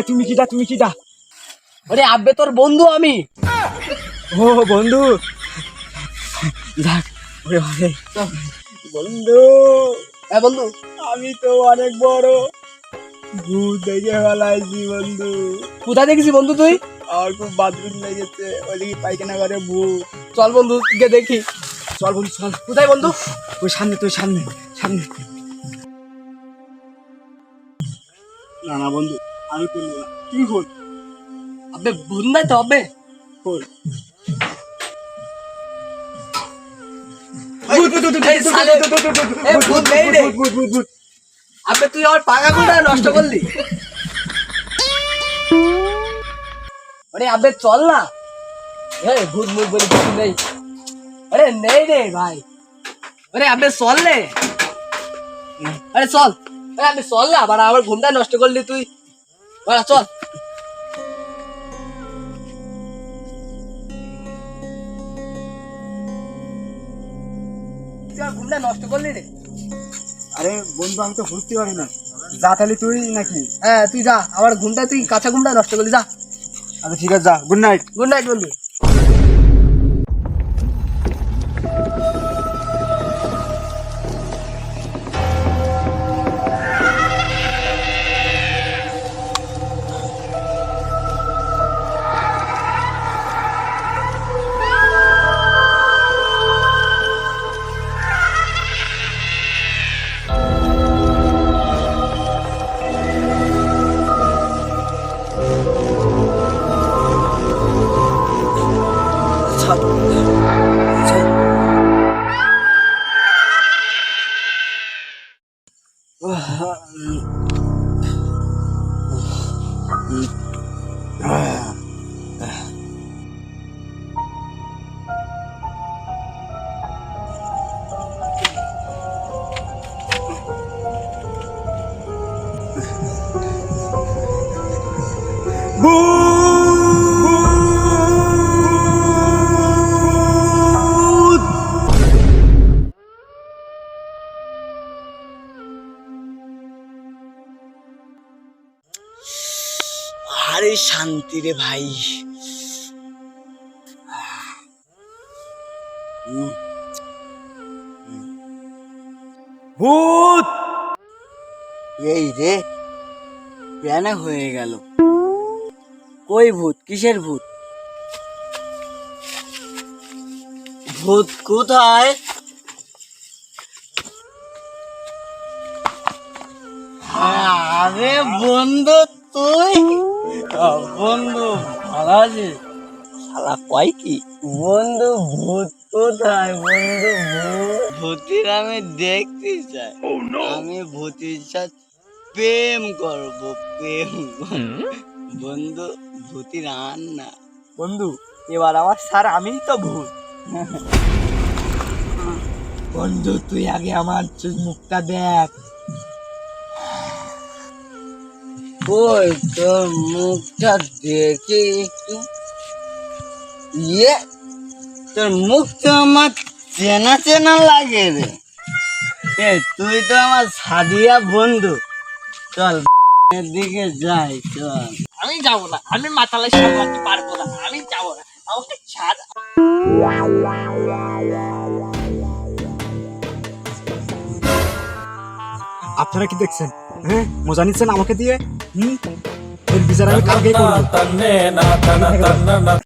তুমি কিটা? আরে আব্বে তোর বন্ধু আমি। ও বন্ধু, যাক ওরে ভাই বন্ধু। হ্যাঁ বন্ধু, আমি তো অনেক বড় ভূত দেখে ফেলাইছি বন্ধু। কোথায় দেখেছি বন্ধু তুই? আমার খুব বাথরুম লেগেছে, ওইদিকে পায়খানা করে ভূত। চল বন্ধু গিয়ে দেখি। চল বন্ধু চল। কোথায় বন্ধু? ওই সামনে, তুই সামনে সামনে। না বন্ধু, আমি করবো না, তুই খোল। আব্বে ভূত নাই তো আব্বে? খোল। আব্বে তুই আমার পাকাগুলো নষ্ট করলি। আরে আব্বে চল না। ভূত মুখ বলে কিছু নেই। আরে নেই রে ভাই। আরে আব্বে চল রে। আরে চল। আরে আব্বে চল না, আবার আমার ঘুমটা নষ্ট করলি তুই। চল। ঘুমটা নষ্ট করলি রে। আরে বন্ধু, আমি তো বুঝতে পারি না। যা তাহলে তুই নাকি? হ্যাঁ তুই যা, আমার ঘুমটা তুই কাঁচা ঘুমটা নষ্ট করলি, যা। আচ্ছা ঠিক আছে, যা। Good night. গুড নাইট বন্ধু। আরে শান্তি রে ভাই। ভূত! এই রে প্যানা হয়ে গেল। কই ভূত? কিসের ভূত? ভূত কোথায়? আরে বন্ধু তুই? বন্ধু ভালো আছিস? শালা কয় কি? বন্ধু ভূত কোথায়? বন্ধু ভূতির আমি দেখতে চাই। আমি ভূতির সাথে প্রেম করব, প্রেম। বন্ধু ভূতির আন না। বন্ধু, এবার আমার স্যার আমিই তো ভূত। বন্ধু তুই আগে আমার মুখটা দেখ। ওই তোর মুখটা দেখি একটু। ইয়ে, তোর মুখ তো আমার চেনা চেনা লাগে রে। তুই তো আমার সাদিয়া বন্ধু। চল এর দিকে যাই, চল। আমি যাবো না, আমি মাতালে সামলাতে পারবো না, আমি যাবো না, আমাকে ছাড়। আপনারা কি দেখছেন? হ্যাঁ, মজা নিচ্ছেন আমাকে দিয়ে? এর বিচার আমি কালকেই করবো।